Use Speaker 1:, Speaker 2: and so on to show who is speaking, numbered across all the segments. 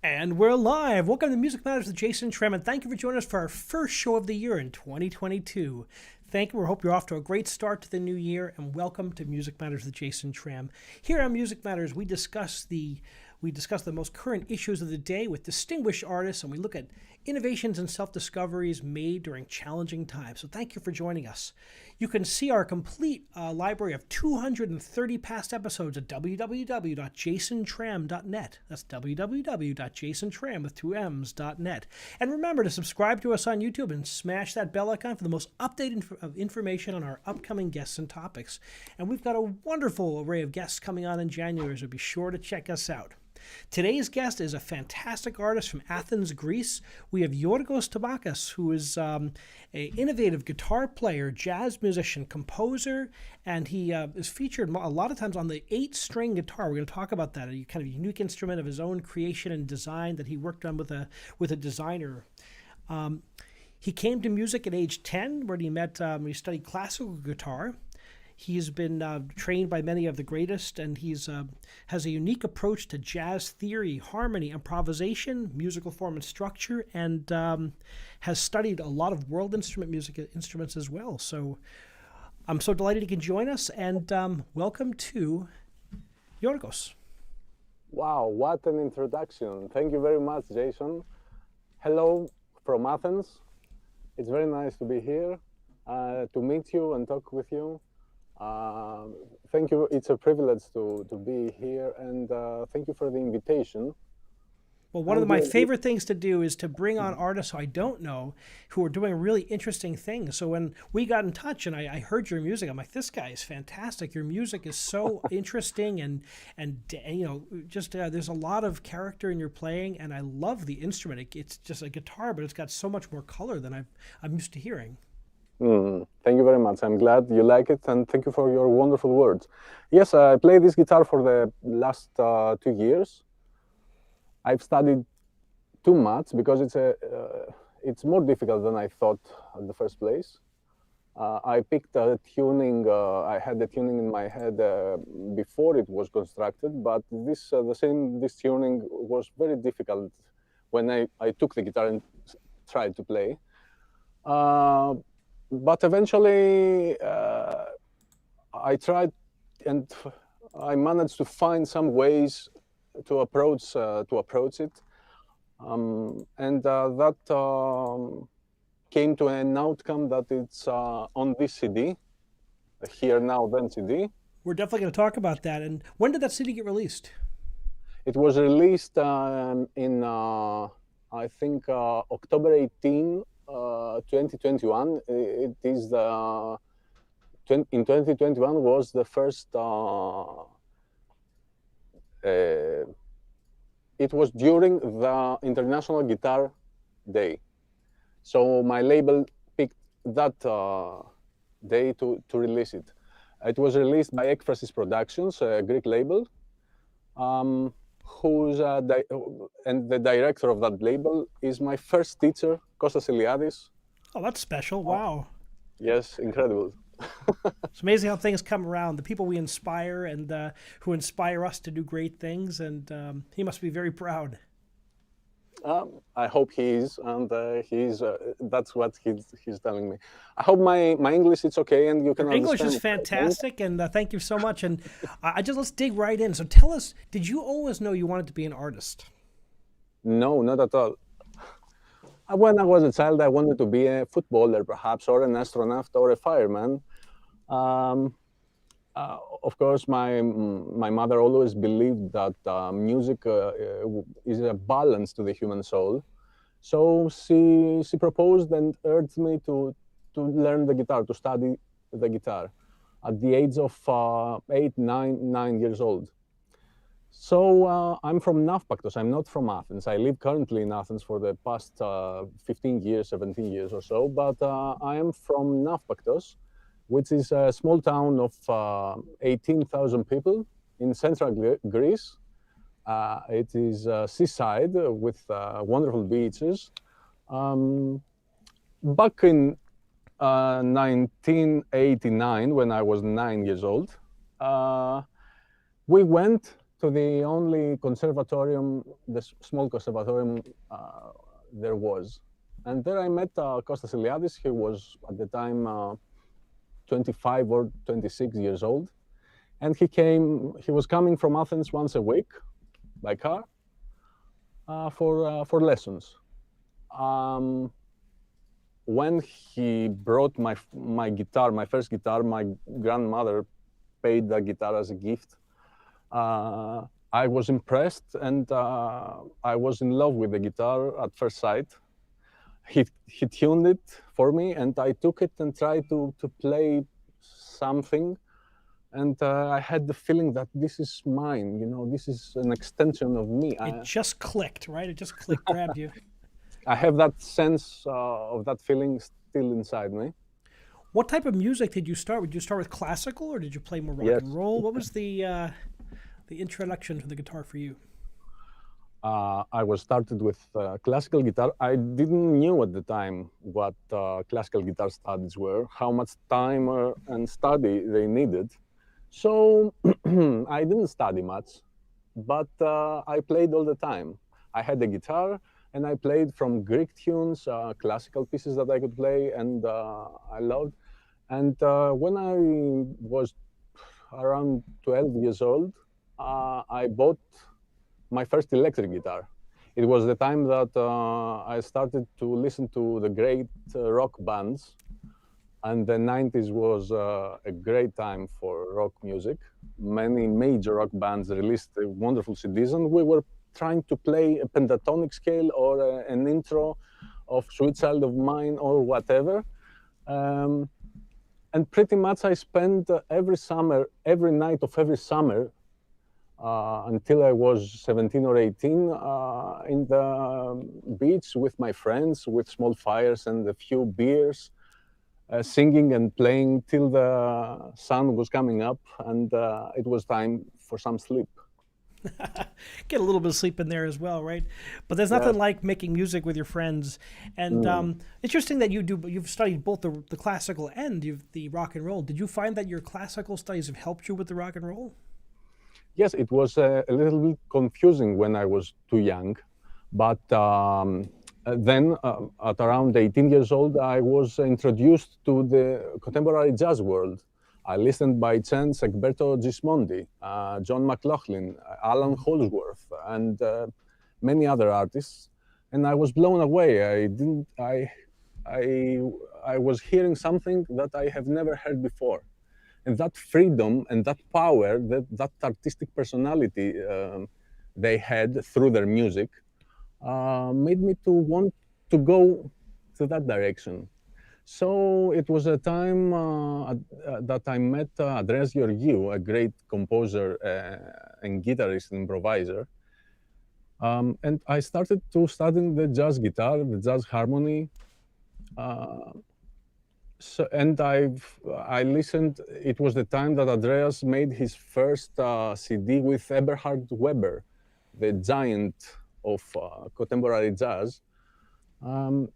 Speaker 1: And we're live. Welcome to Music Matters with Jason Tramm, and thank you for joining us for our first show of the year in 2022. Thank you. We hope you're off to a great start to the new year, and welcome to Music Matters with Jason Tramm. Here on Music Matters, we discuss the most current issues of the day with distinguished artists, and we look at innovations and self-discoveries made during challenging times. So thank you for joining us. You can see our complete library of 230 past episodes at www.jasontram.net. That's www.jasontram.net. And remember to subscribe to us on YouTube and smash that bell icon for the most updated information on our upcoming guests and topics. And we've got a wonderful array of guests coming on in January, so be sure to check us out. Today's guest is a fantastic artist from Athens, Greece. We have Giorgos Tabakis, who is an innovative guitar player, jazz musician, composer, and he is featured a lot of times on the 8-string guitar. We're going to talk about that, a kind of unique instrument of his own creation and design that he worked on with a designer. He came to music at age 10, where he he studied classical guitar. He's been trained by many of the greatest, and he's has a unique approach to jazz theory, harmony, improvisation, musical form and structure, and has studied a lot of world instruments as well. So I'm so delighted he can join us, and welcome to Yorgos.
Speaker 2: Wow, what an introduction. Thank you very much, Jason. Hello from Athens. It's very nice to be here, to meet you and talk with you. Thank you. It's a privilege to be here, and thank you for the invitation.
Speaker 1: Well, one of my favorite things to do is to bring on artists who I don't know, who are doing really interesting things. So when we got in touch and I heard your music, I'm like, this guy is fantastic. Your music is so interesting, and you know, just there's a lot of character in your playing, and I love the instrument. It's just a guitar, but it's got so much more color than I'm used to hearing.
Speaker 2: Thank you very much. I'm glad you like it, and thank you for your wonderful words. Yes, I play this guitar for the last 2 years. I've studied too much because it's more difficult than I thought at the first place. I picked a tuning. I had the tuning in my head before it was constructed, but this tuning was very difficult when I took the guitar and tried to play. But eventually, I tried, and I managed to find some ways to approach it, and that came to an outcome that it's on this CD, Here Now Then CD.
Speaker 1: We're definitely going to talk about that. And when did that CD get released?
Speaker 2: It was released in I think October 18. 2021. It is in 2021 was the first. It was during the International Guitar Day, so my label picked that day to release it. It was released by Ekphrasis Productions, a Greek label, and the director of that label is my first teacher, Kostas Iliadis.
Speaker 1: Oh, that's special. Wow.
Speaker 2: Yes, incredible.
Speaker 1: It's amazing how things come around. The people we inspire and who inspire us to do great things, and he must be very proud.
Speaker 2: I hope he is, and that's what he's telling me. I hope my English is okay, and you can
Speaker 1: Your
Speaker 2: understand.
Speaker 1: English is fantastic, and let's dig right in. So tell us, did you always know you wanted to be an artist?
Speaker 2: No, not at all. When I was a child, I wanted to be a footballer, perhaps, or an astronaut, or a fireman. Of course, my mother always believed that music is a balance to the human soul. So she proposed and urged me to learn the guitar, to study the guitar at the age of 9 years old. So I'm from Nafpaktos. I'm not from Athens. I live currently in Athens for the past 15 years, 17 years or so, but I am from Nafpaktos, which is a small town of 18,000 people in central Greece. It is seaside with wonderful beaches. Back in 1989, when I was 9 years old, we went to the only conservatorium, the small conservatorium there was. And there I met Kostas Iliadis. He was at the time 25 or 26 years old. And he was coming from Athens once a week by car for lessons. When he brought my guitar, my first guitar, my grandmother paid the guitar as a gift. I was impressed, and I was in love with the guitar at first sight. He tuned it for me, and I took it and tried to play something. And I had the feeling that this is mine, this is an extension of me.
Speaker 1: It just clicked, right? It just clicked, grabbed you.
Speaker 2: I have that sense of that feeling still inside me.
Speaker 1: What type of music did you start? Would you start with classical, or did you play more rock and roll? What was the introduction to the guitar for you?
Speaker 2: I was started with classical guitar. I didn't knew at the time what classical guitar studies were, how much time and study they needed. So I didn't study much, but I played all the time. I had a guitar, and I played from Greek tunes, classical pieces that I could play, and I loved. And when I was around 12 years old, I bought my first electric guitar. It was the time that I started to listen to the great rock bands, and the 90s was a great time for rock music. Many major rock bands released wonderful CDs, and we were trying to play a pentatonic scale or an intro of Sweet Child of Mine or whatever. And pretty much I spent every night of every summer, until I was 17 or 18, in the beach with my friends, with small fires and a few beers, singing and playing till the sun was coming up, and it was time for some sleep.
Speaker 1: Get a little bit of sleep in there as well, right? But there's nothing like making music with your friends. And interesting that you've studied both the classical and the rock and roll. Did you find that your classical studies have helped you with the rock and roll?
Speaker 2: Yes, it was a little bit confusing when I was too young, but then at around 18 years old, I was introduced to the contemporary jazz world. I listened by chance Egberto Gismondi, John McLaughlin, Alan Holdsworth, and many other artists, and I was blown away. I was hearing something that I have never heard before, and that freedom and that power, that artistic personality they had through their music, made me to want to go to that direction. So it was a time that I met Andreas Georgiou, a great composer and guitarist and improviser. And I started to study the jazz guitar, the jazz harmony. And I listened. It was the time that Andreas made his first CD with Eberhard Weber, the giant of contemporary jazz.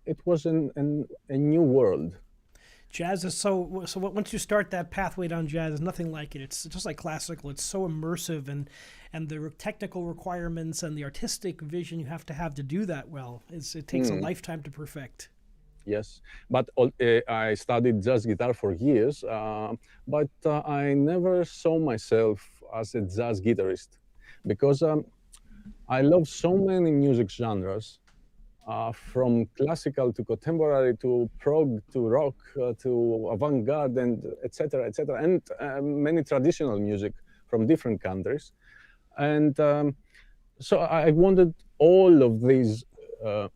Speaker 2: It was a new world.
Speaker 1: Jazz is so once you start that pathway down jazz, there's nothing like it. It's just like classical. It's so immersive, and the technical requirements and the artistic vision you have to do that well. It takes a lifetime to perfect.
Speaker 2: Yes, but I studied jazz guitar for years, but I never saw myself as a jazz guitarist, because I love so many music genres. From classical to contemporary to prog to rock to avant-garde and etc., and many traditional music from different countries. And so I wanted all of these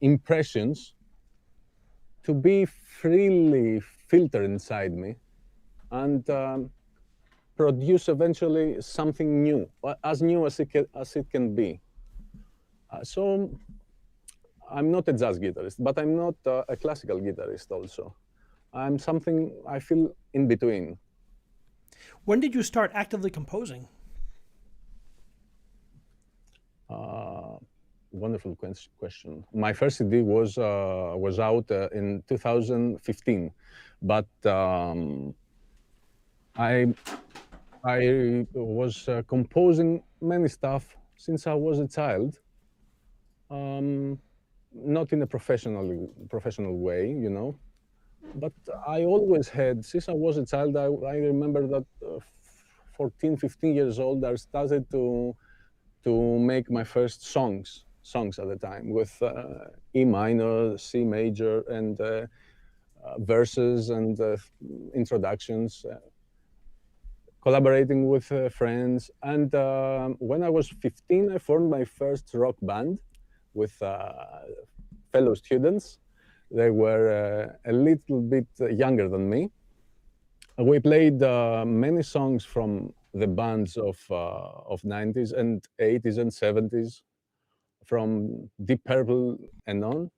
Speaker 2: impressions to be freely filtered inside me and produce eventually something new as it can be. So I'm not a jazz guitarist, but I'm not a classical guitarist also. I'm something, I feel, in between.
Speaker 1: When did you start actively composing?
Speaker 2: Wonderful question. My first CD was out in 2015, but I was composing many stuff since I was a child. Um, Not in a professional way, you know, but I always had, since I was a child, I remember that 14, 15 years old, I started to make my first songs at the time with E minor, C major, and verses and introductions, collaborating with friends. And when I was 15, I formed my first rock band with fellow students. They were a little bit younger than me. We played many songs from the bands of 90s and 80s and 70s, from Deep Purple and on.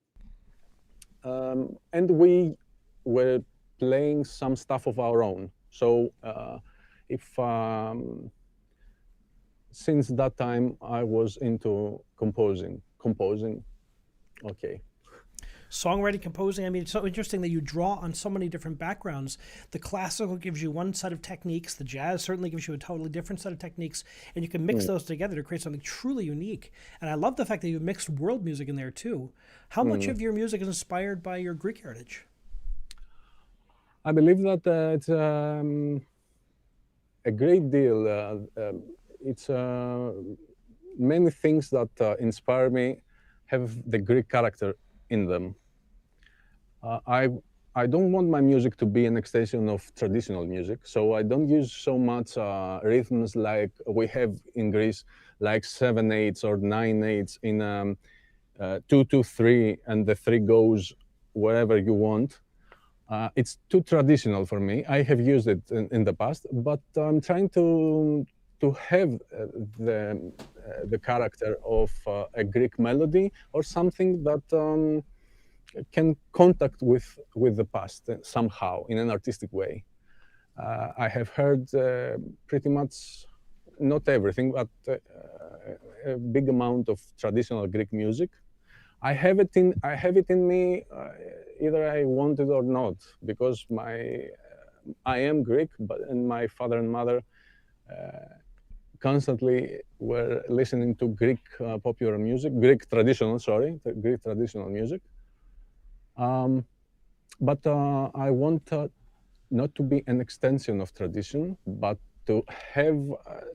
Speaker 2: And we were playing some stuff of our own. So if since that time I was into composing. Okay.
Speaker 1: Songwriting, composing. I mean, it's so interesting that you draw on so many different backgrounds. The classical gives you one set of techniques. The jazz certainly gives you a totally different set of techniques, and you can mix
Speaker 2: Mm,
Speaker 1: those together to create something truly unique. And I love the fact that you mixed world music in there too. How much
Speaker 2: mm.
Speaker 1: of your music is inspired by your Greek heritage?
Speaker 2: I believe that it's a great deal. It's many things that inspire me have the Greek character in them. Uh, I I don't want my music to be an extension of traditional music, so I don't use so much rhythms like we have in Greece, like 7/8 or 9/8 in 2/2/3, and the three goes wherever you want. It's too traditional for me. I have used it in the past, but I'm trying to have the character of a Greek melody or something that can contact with the past somehow in an artistic way. I have heard pretty much not everything, but a big amount of traditional Greek music. I have it in me, either I want it or not, because I am Greek, but and my father and mother constantly were listening to Greek popular music, Greek traditional, sorry, Greek traditional music. Um, but I want not to be an extension of tradition, but to have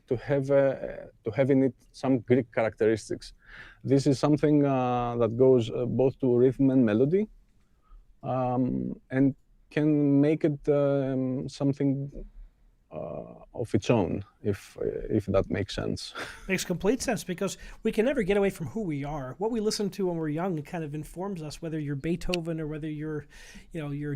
Speaker 2: to have in it some Greek characteristics. This is something that goes both to rhythm and melody, and can make it something of its own, if that makes sense.
Speaker 1: Makes complete sense because we can never get away from who we are. What we listen to when we're young kind of informs us, whether you're Beethoven or whether you're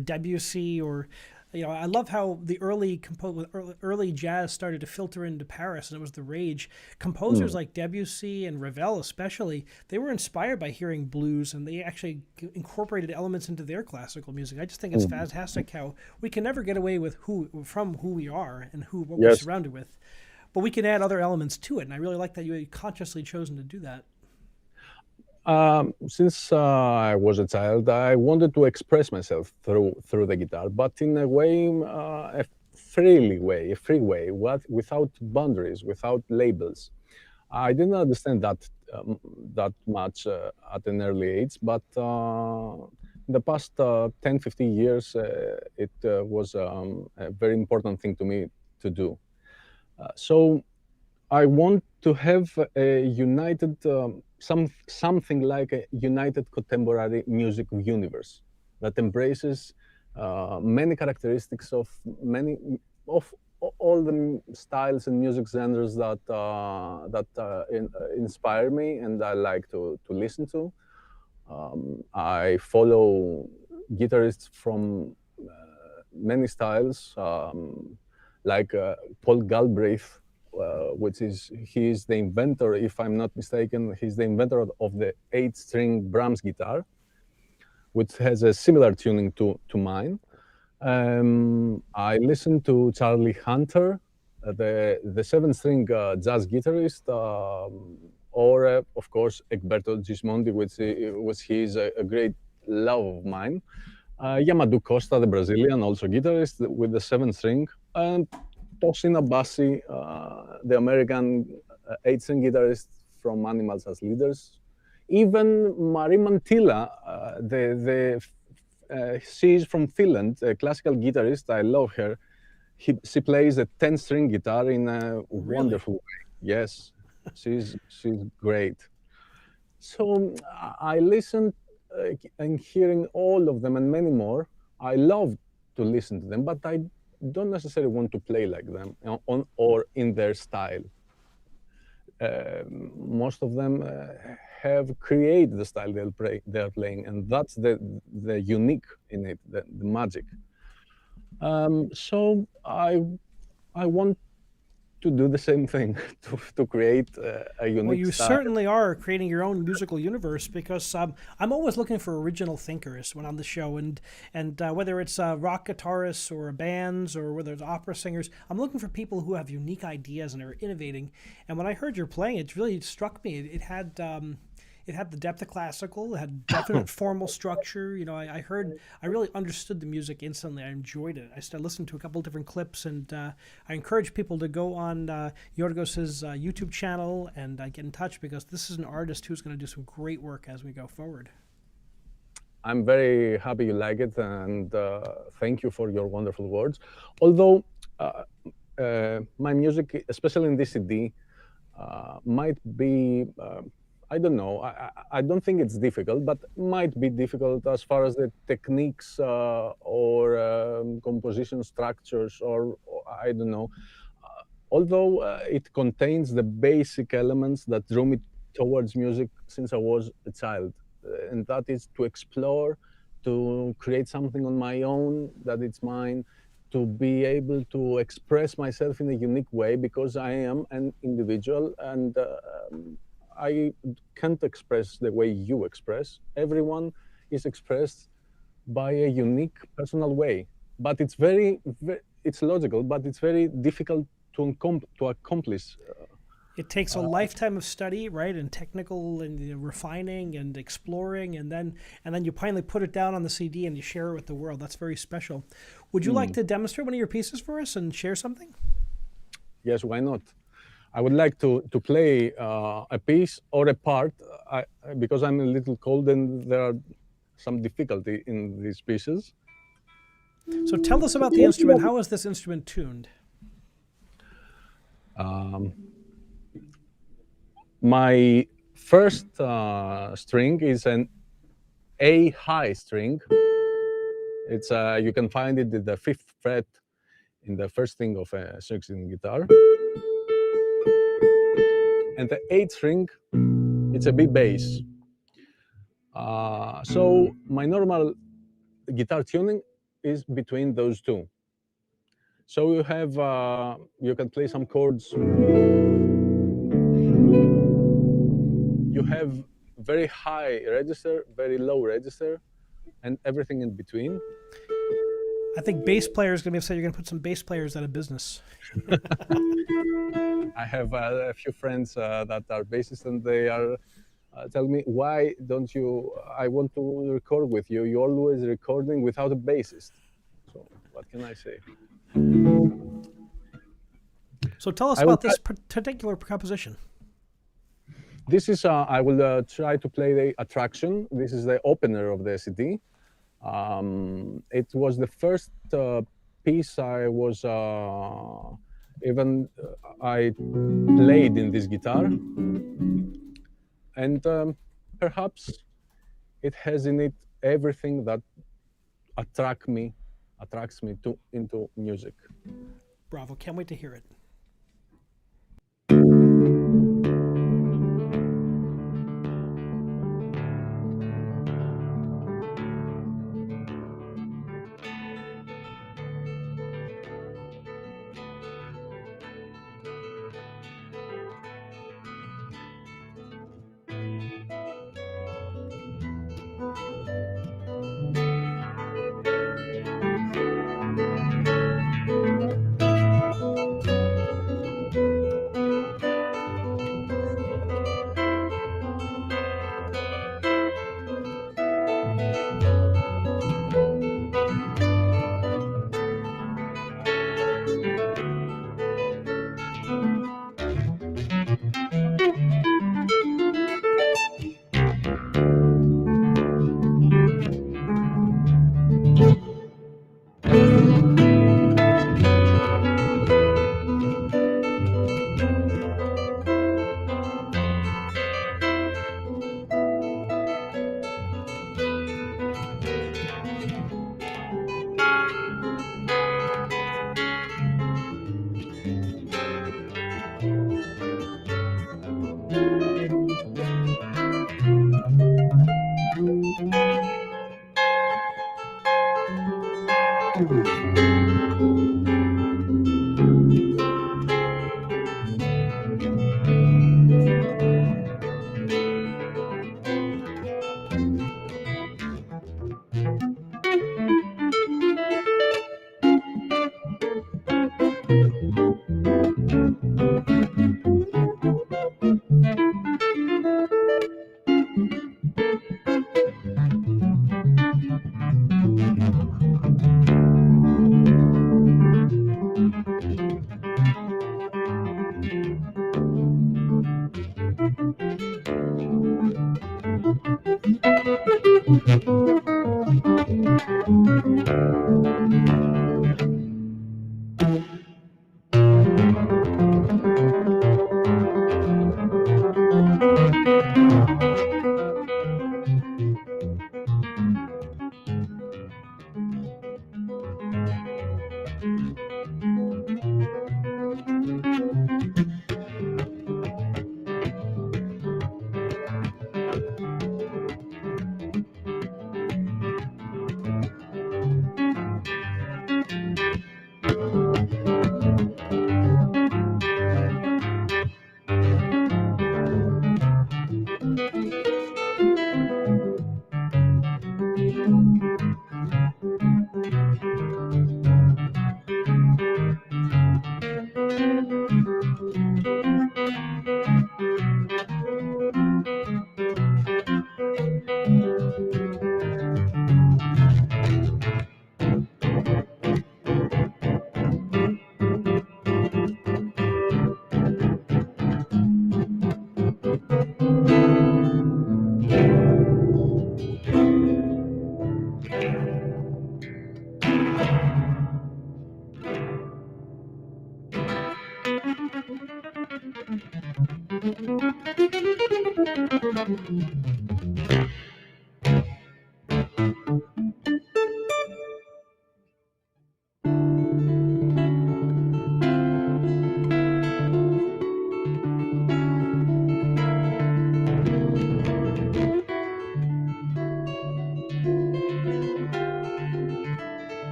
Speaker 1: Debussy or, I love how the early jazz started to filter into Paris, and it was the rage. Composers
Speaker 2: Mm,
Speaker 1: like Debussy and Ravel, especially, they were inspired by hearing blues, and they actually incorporated elements into their classical music. I just think it's
Speaker 2: mm.
Speaker 1: fantastic how we can never get away with who we are and what we're
Speaker 2: Yes.
Speaker 1: surrounded with, but we can add other elements to it. And I really like that you consciously chosen to do that.
Speaker 2: Since I was a child, I wanted to express myself through the guitar, but in a way, a free way, without boundaries, without labels. I didn't understand that much at an early age, but in the past 10, 15 years, it was a very important thing to me to do. So I want to have a united, something like a united contemporary music universe that embraces many characteristics of many of all the styles and music genres that inspire me and I like to listen to. I follow guitarists from many styles, like Paul Galbraith, which is he is the inventor, if I'm not mistaken, he's the inventor of the 8-string Brahms guitar, which has a similar tuning to mine. I listen to Charlie Hunter, the 7-string jazz guitarist, or of course Egberto Gismondi, which he is a great love of mine. Yamadou Costa, the Brazilian, also guitarist with the 7-string. Tosina Bassi, the American 8-string guitarist from Animals as Leaders. Even Mari Mantilla, she's from Finland, a classical guitarist. I love her. She plays a 10-string guitar in a
Speaker 1: Really?
Speaker 2: wonderful way. Yes, she's great. So I listened and hearing all of them and many more. I love to listen to them, but I don't necessarily want to play like them on or in their style. Most of them have created the style they're playing, and that's the unique in it, the magic. So I want to do the same thing to create a
Speaker 1: Well,
Speaker 2: unique
Speaker 1: you
Speaker 2: style.
Speaker 1: certainly are creating your own musical universe because I'm always looking for original thinkers when on the show, and whether it's rock guitarists or bands or whether it's opera singers, I'm looking for people who have unique ideas and are innovating. And when I heard you're playing, it really struck me. It had the depth of classical, it had definite formal structure. You know, I really understood the music instantly. I enjoyed it. I started listening to a couple different clips, and I encourage people to go on Yorgos's YouTube channel and get in touch because this is an artist who's going to do some great work as we go forward.
Speaker 2: I'm very happy you like it, and thank you for your wonderful words. Although my music, especially in this CD, might be, I don't know, I don't think it's difficult, but might be difficult as far as the techniques or composition structures, or I don't know. Although it contains the basic elements that drew me towards music since I was a child, and that is to explore, to create something on my own that it's mine, to be able to express myself in a unique way because I am an individual and I can't express the way you express. Everyone is expressed by a unique personal way, but it's it's logical, but it's very difficult to accomplish.
Speaker 1: It takes a lifetime of study, right, and technical and refining and exploring, and then you finally put it down on the CD and you share it with the world. That's very special. Would you like to demonstrate one of your pieces for us and share something?
Speaker 2: Yes, why not? I would like to play a piece or a part because I'm a little cold and there are some difficulty in these pieces.
Speaker 1: So tell us about the instrument. How is this instrument tuned?
Speaker 2: My first string is an A high string. It's you can find it at the 5th fret in the first string of a 6-string guitar. And the 8th string, it's a B bass. So my normal guitar tuning is between those two. So you have you can play some chords. You have very high register, very low register, and everything in between.
Speaker 1: I think bass players going to be upset. You're going to put some bass players out of business.
Speaker 2: I have a few friends that are bassists, and they are telling me, "Why don't you? I want to record with you. You're always recording without a bassist." So what can I say?
Speaker 1: So tell us
Speaker 2: I will
Speaker 1: about this particular composition.
Speaker 2: This is, I will try to play the Attraction. This is the opener of the CD. It was the first piece I was I played in this guitar. And perhaps it has in it everything that attracts me into music.
Speaker 1: Bravo. Can't wait to hear it.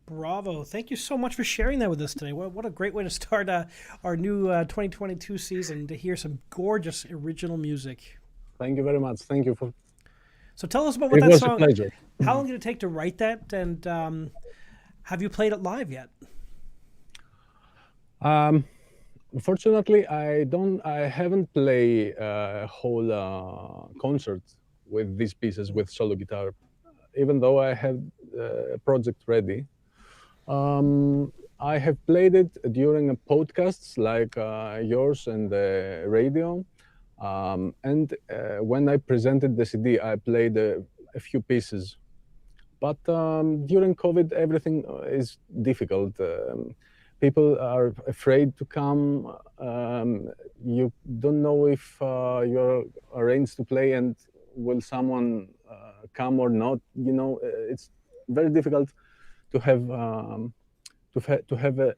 Speaker 1: Bravo. Thank you so much for sharing that with us today. What a great way to start our new 2022 season, to hear some gorgeous original music.
Speaker 2: Thank you very much. Thank you for.
Speaker 1: So tell us about what
Speaker 2: It
Speaker 1: that
Speaker 2: was a
Speaker 1: song,
Speaker 2: pleasure.
Speaker 1: how long did it take to write that? And have you played it live yet?
Speaker 2: Um, Unfortunately, I haven't played a whole concert with these pieces with solo guitar, even though I have a project ready. I have played it during podcasts like yours and the radio. And when I presented the CD, I played a few pieces. But during COVID, everything is difficult. People are afraid to come. You don't know if you're arranged to play and will someone come or not. It's very difficult to have a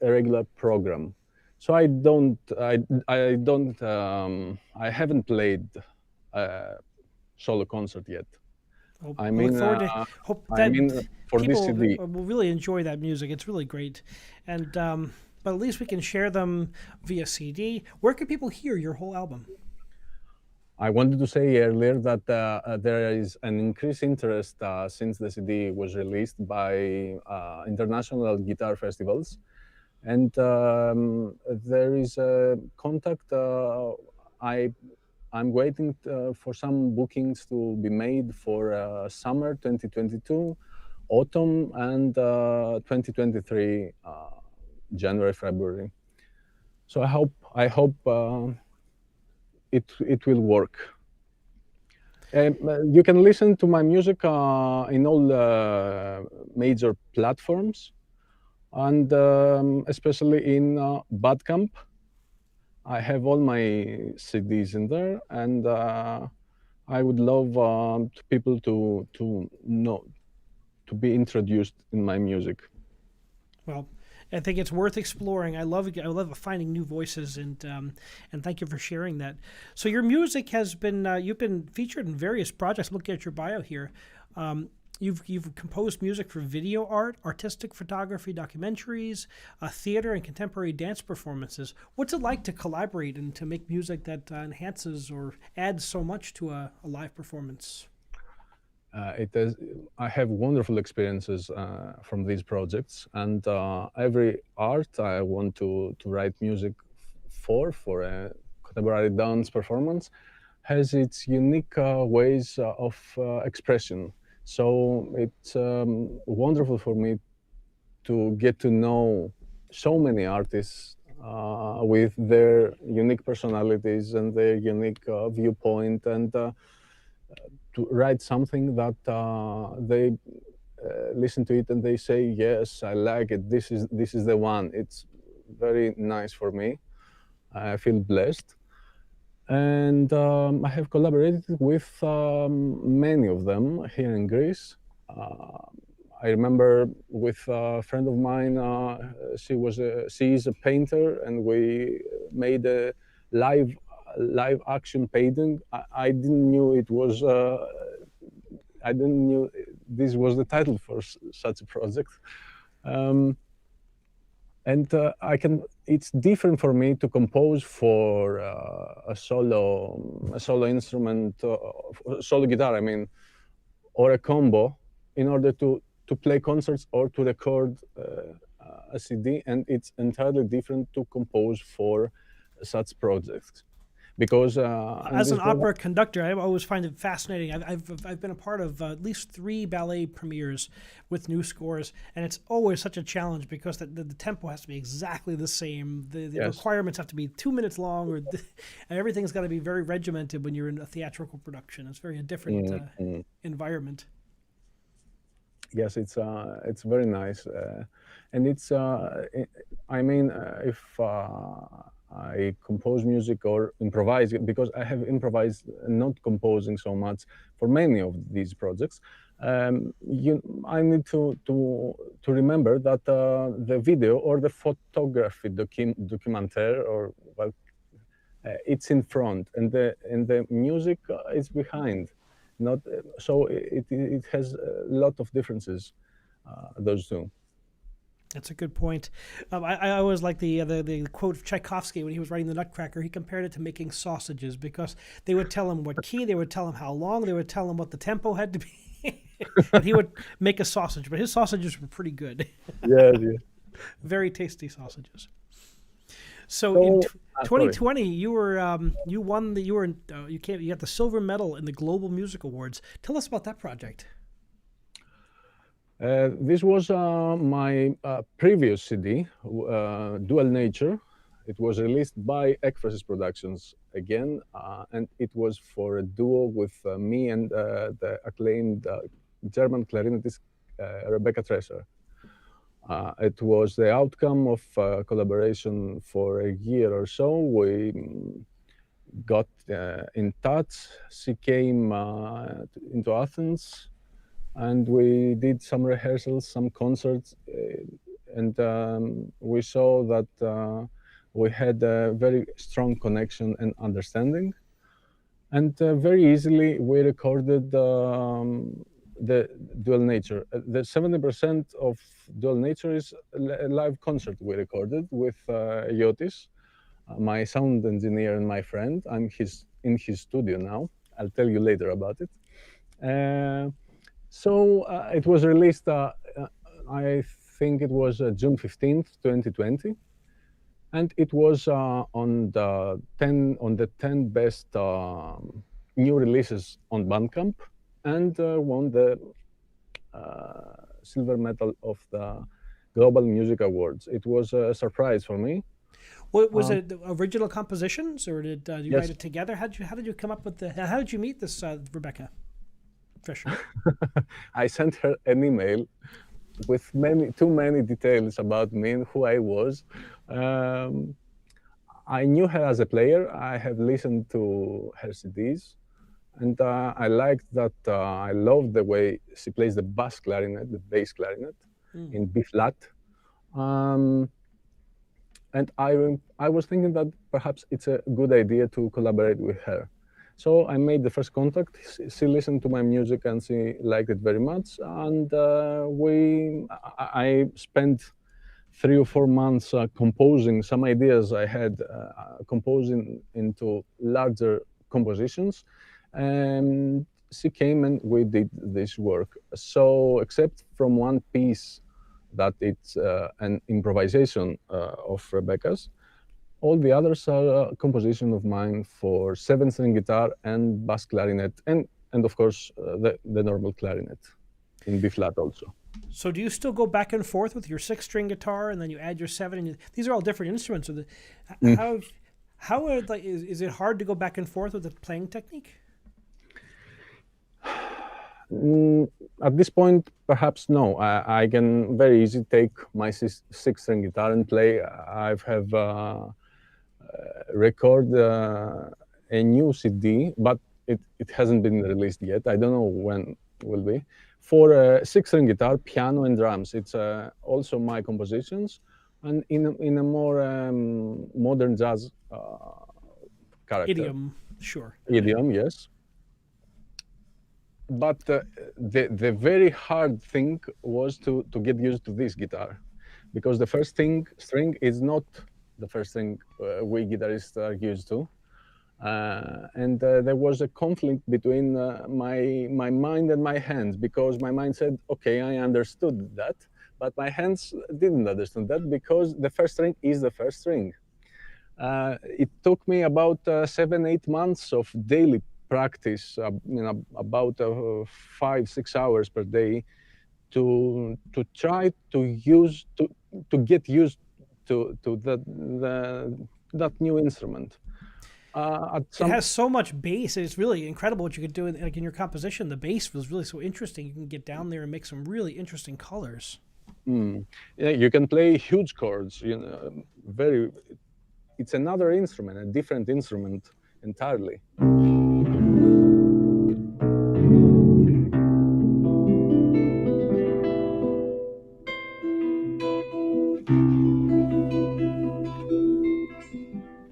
Speaker 2: regular program. So I haven't played a solo concert yet.
Speaker 1: Well,
Speaker 2: I
Speaker 1: I look
Speaker 2: mean,
Speaker 1: forward to hope that
Speaker 2: for this
Speaker 1: people
Speaker 2: CD.
Speaker 1: will really enjoy that music. It's really great, and but at least we can share them via CD. Where can people hear your whole album?
Speaker 2: I wanted to say earlier that there is an increased interest since the CD was released by international guitar festivals, and there is a contact. I I'm waiting for some bookings to be made for summer 2022, autumn, and 2023, January, February. So I hope it will work. You can listen to my music in all major platforms, and especially in Bandcamp. I have all my CDs in there, and I would love people to know, to be introduced in my music.
Speaker 1: Well, I think it's worth exploring. I love finding new voices, and thank you for sharing that. So your music has been you've been featured in various projects. Looking at your bio here, you've composed music for video art, artistic photography, documentaries, theater, and contemporary dance performances. What's it like to collaborate and to make music that enhances or adds so much to a live performance?
Speaker 2: It is. I have wonderful experiences from these projects, and every art I want to write music for a contemporary dance performance has its unique ways of expression. So it's wonderful for me to get to know so many artists with their unique personalities and their unique viewpoint, and to write something that they listen to it and they say, yes, I like it, this is the one. It's very nice for me. I feel blessed, and I have collaborated with many of them here in Greece. I remember with a friend of mine. She is a painter, and we made a live live action painting. I didn't knew it was. I didn't knew this was the title for such a project. Um, and I can. It's different for me to compose for a solo instrument, solo guitar. I mean, or a combo, in order to play concerts or to record a CD, and it's entirely different to compose for such projects, because in
Speaker 1: As
Speaker 2: this
Speaker 1: an
Speaker 2: project,
Speaker 1: opera conductor, I always find it fascinating. I've been a part of at least 3 ballet premieres with new scores, and it's always such a challenge because the tempo has to be exactly the same. The
Speaker 2: yes,
Speaker 1: requirements have to be 2 minutes long, and everything's got to be very regimented when you're in a theatrical production. It's very a different
Speaker 2: mm, mm.
Speaker 1: environment.
Speaker 2: Yes, it's very nice, and I mean, if I compose music or improvise, because I have improvised, not composing so much for many of these projects. I need to remember that the video or the photography documentaire, or well, it's in front, and the music is behind. Not so it has a lot of differences, those two.
Speaker 1: That's a good point. I always like the quote of Tchaikovsky when he was writing the Nutcracker. He compared it to making sausages because they would tell him what key, they would tell him how long, they would tell him what the tempo had to be, and he would make a sausage. But his sausages were pretty good,
Speaker 2: Yes, yes.
Speaker 1: very tasty sausages. So in
Speaker 2: So, sorry.
Speaker 1: 2020, you were you won the you were you came you got the silver medal in the Global Music Awards. Tell us about that project.
Speaker 2: This was my previous CD, Dual Nature. It was released by Ekphrasis Productions again, and it was for a duo with me and the acclaimed German clarinetist Rebecca Tresser. It was the outcome of collaboration for a year or so. We got in touch. She came into Athens, and we did some rehearsals, some concerts, and we saw that we had a very strong connection and understanding. And very easily we recorded the Dual Nature. The 70% of Dual Nature is a live concert we recorded with Iotis, my sound engineer and my friend. I'm in his studio now. I'll tell you later about it. So it was released, I think it was June 15th, 2020. And it was on the 10 best new releases on Bandcamp, and won the silver medal of the Global Music Awards. It was a surprise for me.
Speaker 1: What was it? The original compositions, or did you
Speaker 2: Yes.
Speaker 1: write it together? How did you come up with the? How did you meet this Rebecca Fisher?
Speaker 2: I sent her an email with too many details about me and who I was. I knew her as a player. I have listened to her CDs, and I liked that. I loved the way she plays the bass clarinet, the bass clarinet, in B flat. And I was thinking that perhaps it's a good idea to collaborate with her. So I made the first contact. She listened to my music and she liked it very much. And I spent 3 or 4 months composing some ideas I had, composing into larger compositions. And she came and we did this work. So except from one piece that it's an improvisation of Rebecca's, all the others are a composition of mine for 7-string guitar and bass clarinet, and of course the normal clarinet in B flat also.
Speaker 1: So do you still go back and forth with your 6-string guitar, and then you add your 7? And these are all different instruments. So how are, like, is it hard to go back and forth with the playing technique?
Speaker 2: At this point, perhaps no. I can very easily take my 6-string guitar and play. I have record a new CD, but it hasn't been released yet. I don't know when it will be. For a 6-string guitar, piano, and drums. It's also my compositions, and in a more modern jazz character.
Speaker 1: Idiom, sure.
Speaker 2: Idiom, yes. But the very hard thing was to get used to this guitar, because the first string is not the first thing we guitarists are used to. And there was a conflict between my mind and my hands, because my mind said, okay, I understood that, but my hands didn't understand that, because the first string is the first string. It took me about 7-8 months of daily practice, about 5-6 hours per day, to try to get used to that new instrument.
Speaker 1: It has so much bass. It's really incredible what you could do. Like in your composition, the bass was really so interesting. You can get down there and make some really interesting colors.
Speaker 2: Yeah, you can play huge chords. It's another instrument, a different instrument entirely.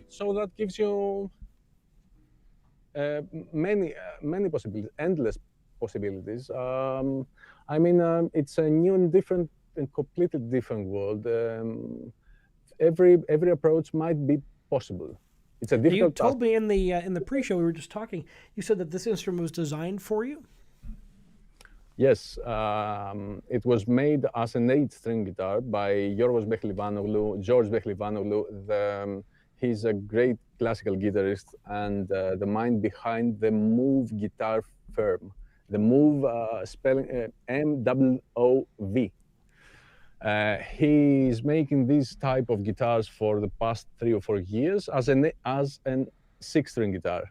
Speaker 2: So that gives you many possibilities, endless possibilities. It's a new and different a completely different world. Every approach might be possible. It's a
Speaker 1: You
Speaker 2: difficult task.
Speaker 1: told me in the pre-show we were just talking. You said that this instrument was designed for you.
Speaker 2: Yes, it was made as an 8-string guitar by George Beklivanoglu. He's a great classical guitarist and the mind behind the Move guitar firm. The Move spelling MOOV. He's making these type of guitars for the past 3 or 4 years as an 6-string guitar.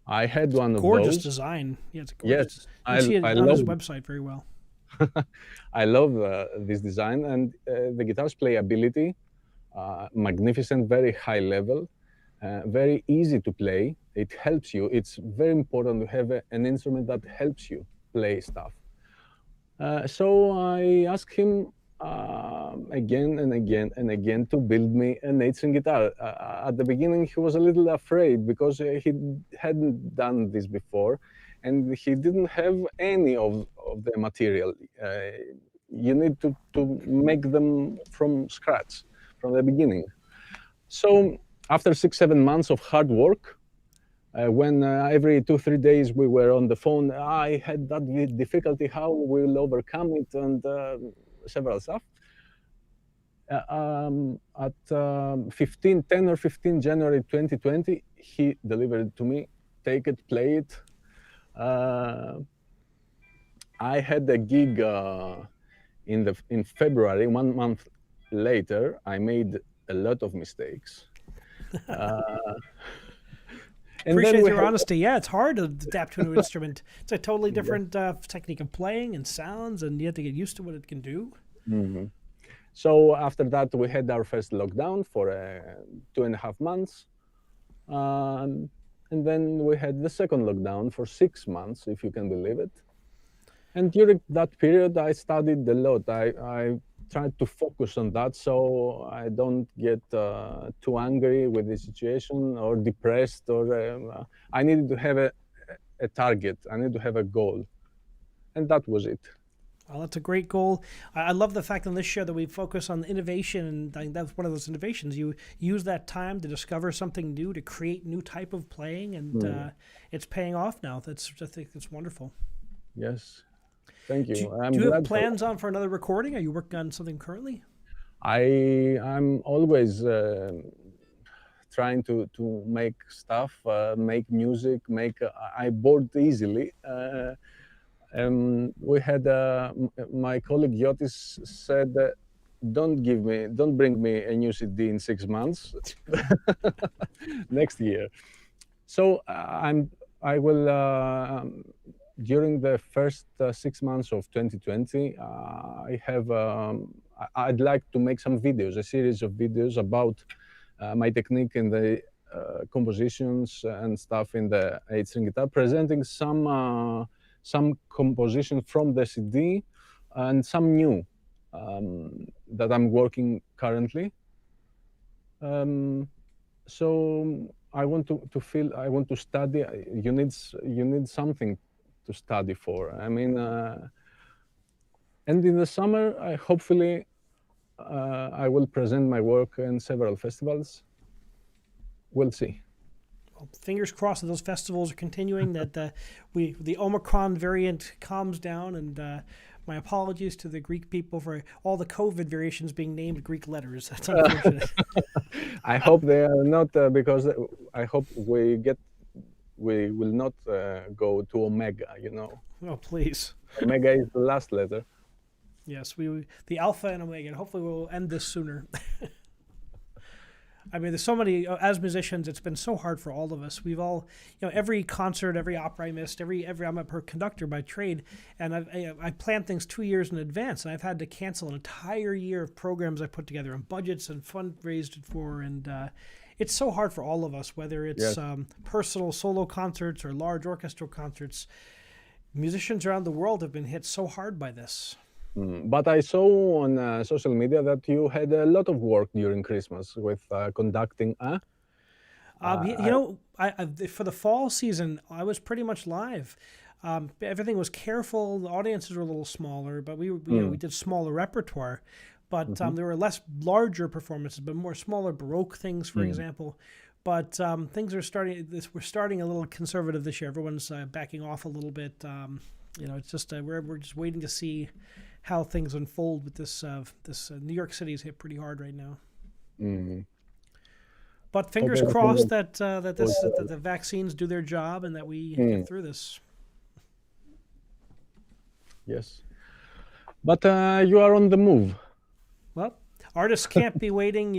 Speaker 2: I had one of
Speaker 1: Gorgeous
Speaker 2: those.
Speaker 1: design. Yeah, it's gorgeous.
Speaker 2: Yes,
Speaker 1: You see it
Speaker 2: I
Speaker 1: on his
Speaker 2: love
Speaker 1: website very well.
Speaker 2: I love this design, and the guitar's playability, magnificent, very high level, very easy to play. It helps you. It's very important to have an instrument that helps you play stuff. So I asked him again and again and again to build me an 8-string guitar. At the beginning, he was a little afraid because he hadn't done this before, and he didn't have any of the material. You need to make them from scratch, from the beginning. So after 6-7 months of hard work, when every 2-3 days we were on the phone, I had that difficulty, how we'll overcome it, and several stuff. At 10 or 15 January 2020, he delivered it to me. Take it, play it. I had a gig in February. 1 month later, I made a lot of mistakes.
Speaker 1: Appreciate your honesty. Yeah, it's hard to adapt to a new instrument. It's a totally different technique of playing and sounds, and you have to get used to what it can do.
Speaker 2: Mm-hmm. So after that, we had our first lockdown for 2.5 months. And then we had the second lockdown for 6 months, if you can believe it. And during that period, I studied a lot. I tried to focus on that so I don't get too angry with the situation or depressed. Or I needed to have a target. I needed to have a goal. And that was it.
Speaker 1: Well, that's a great goal. I love the fact on this show that we focus on innovation, and I think that's one of those innovations. You use that time to discover something new, to create new type of playing, and it's paying off now. I think it's wonderful.
Speaker 2: Yes, thank you.
Speaker 1: Do you have plans on for another recording? Are you working on something currently?
Speaker 2: I'm always trying to make stuff, make music, I bored easily. We had my colleague Yorgos said, don't bring me a new CD in 6 months, next year. So I will, during the first 6 months of 2020, I'd like to make some videos, a series of videos about my technique in the compositions and stuff in the 8-string guitar, presenting some composition from the CD and some new that I'm working currently. So I want to study. You need something to study for. I mean, and in the summer, hopefully I will present my work in several festivals. We'll see.
Speaker 1: Fingers crossed that those festivals are continuing, that the Omicron variant calms down, and my apologies to the Greek people for all the COVID variations being named Greek letters. That's unfortunate.
Speaker 2: I hope they are not, because I hope we will not go to Omega, you know.
Speaker 1: Oh, please.
Speaker 2: Omega is the last letter.
Speaker 1: Yes, the Alpha and Omega, and hopefully we'll end this sooner. I mean, there's so many, as musicians, it's been so hard for all of us. We've all, every concert, every opera I missed, I'm a conductor by trade, and I plan things 2 years in advance, and I've had to cancel an entire year of programs I put together and budgets and fundraised for, and it's so hard for all of us, whether it's personal solo concerts or large orchestral concerts. Musicians around the world have been hit so hard by this.
Speaker 2: But I saw on social media that you had a lot of work during Christmas with conducting.
Speaker 1: For the fall season, I was pretty much live. Everything was careful. The audiences were a little smaller, but we did smaller repertoire. But there were less larger performances, but more smaller Baroque things, for example. But things are starting. We're starting a little conservative this year. Everyone's backing off a little bit. It's just we're just waiting to see how things unfold with this. New York City is hit pretty hard right now. But fingers crossed that the vaccines do their job and that we get through this.
Speaker 2: Yes, but you are on the move.
Speaker 1: Well, artists can't be waiting.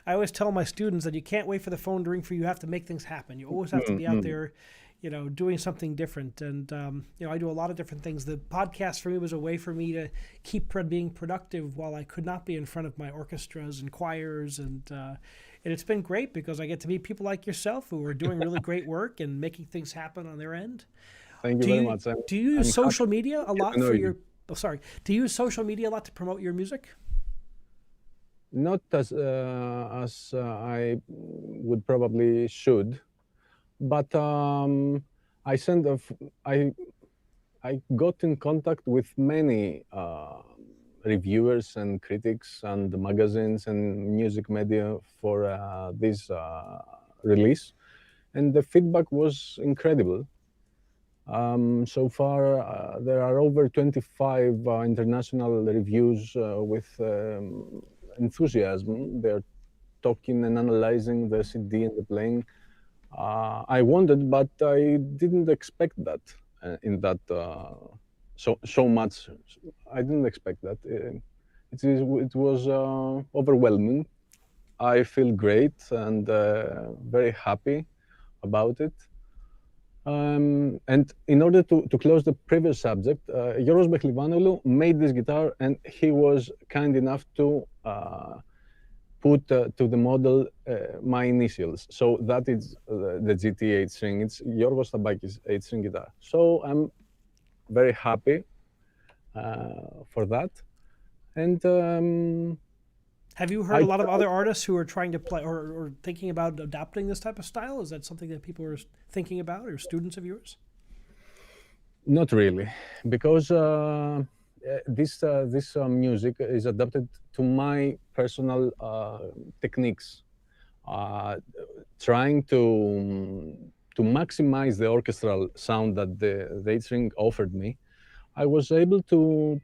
Speaker 1: I always tell my students that you can't wait for the phone to ring for you. You have to make things happen. You always have to be out there, doing something different. And I do a lot of different things. The podcast for me was a way for me to keep being productive while I could not be in front of my orchestras and choirs, and it's been great because I get to meet people like yourself who are doing really great work and making things happen on their end.
Speaker 2: Thank you very much.
Speaker 1: Do you use social media a lot for your? Oh, sorry. Do you use social media a lot to promote your music?
Speaker 2: Not as I would probably should, but I got in contact with many reviewers and critics and magazines and music media for this release, and the feedback was incredible. So far, there are over 25 international reviews with enthusiasm. They're talking and analyzing the CD and the playing. I wondered, but I didn't expect that so much. I didn't expect that. It was overwhelming. I feel great and very happy about it. And in order to close the previous subject, Yorgos Tabakis made this guitar, and he was kind enough to put to the model my initials. So that is the GT 8-string. It's Giorgos Tabakis 8-string guitar. So I'm very happy for that. And
Speaker 1: have you heard a lot of other artists who are trying to play or thinking about adopting this type of style? Is that something that people are thinking about, or students of yours?
Speaker 2: Not really, because this music is adapted to my personal techniques, trying to maximize the orchestral sound that the 8-string offered me. I was able to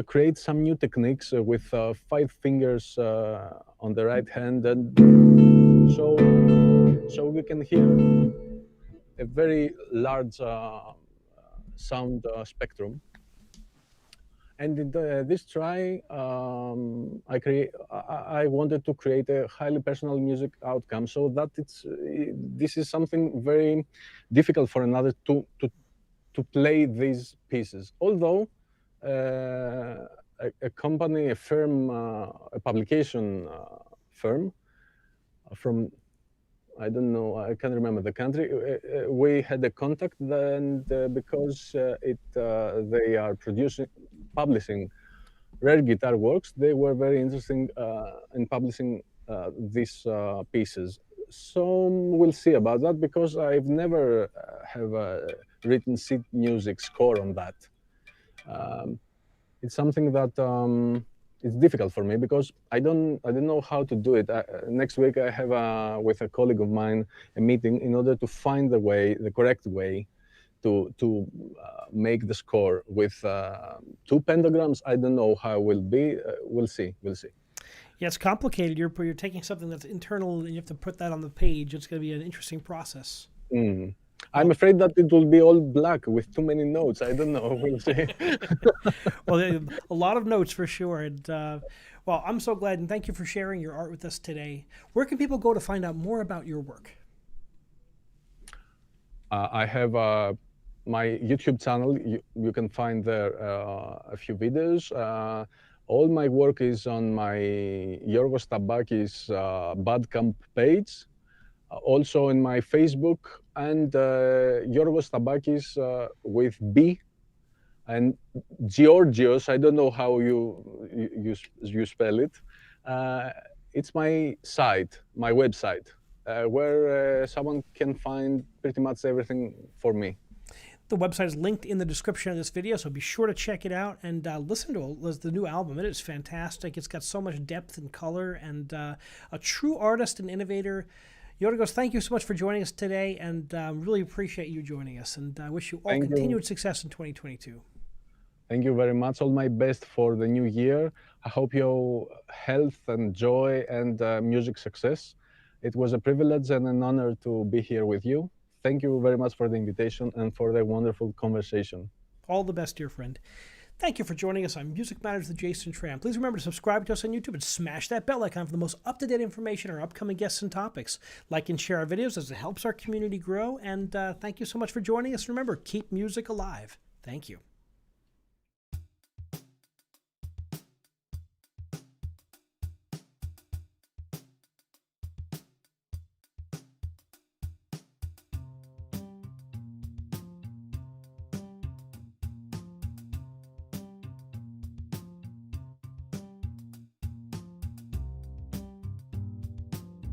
Speaker 2: create some new techniques with 5 fingers on the right hand, and so we can hear a very large sound spectrum. And in this try, I wanted to create a highly personal music outcome, so that this is something very difficult for another to play these pieces. Although a company, a firm, a publication firm from, I don't know, I can't remember the country. We had a contact, and because they are publishing rare guitar works, they were very interested in publishing these pieces. So we'll see about that, because I've never have written sheet music score on that. It's something that it's difficult for me, because I don't know how to do it. Next week I have with a colleague of mine a meeting in order to find the correct way to make the score with 2 pentagrams. I don't know how it will be. We'll see.
Speaker 1: Yeah, it's complicated. You're taking something that's internal and you have to put that on the page. It's going to be an interesting process.
Speaker 2: I'm afraid that it will be all black with too many notes. I don't know. We'll see.
Speaker 1: Well, a lot of notes for sure. And well, I'm so glad, and thank you for sharing your art with us today. Where can people go to find out more about your work?
Speaker 2: I have my YouTube channel. You can find there a few videos. All my work is on my Yorgos Tabakis Bandcamp page. Also in my Facebook, and Yorgos Tabakis with B, and Georgios. I don't know how you spell it. It's my site, my website, where someone can find pretty much everything for me.
Speaker 1: The website is linked in the description of this video, so be sure to check it out and listen to the new album. It is fantastic. It's got so much depth and color, and a true artist and innovator. Yorgos, thank you so much for joining us today, and really appreciate you joining us. And I wish you all continued success in 2022.
Speaker 2: Thank you very much. All my best for the new year. I hope your health and joy and music success. It was a privilege and an honor to be here with you. Thank you very much for the invitation and for the wonderful conversation.
Speaker 1: All the best, dear friend. Thank you for joining us on Music Matters with Jason Tramm. Please remember to subscribe to us on YouTube and smash that bell icon for the most up-to-date information on our upcoming guests and topics. Like and share our videos as it helps our community grow. And thank you so much for joining us. Remember, keep music alive. Thank you.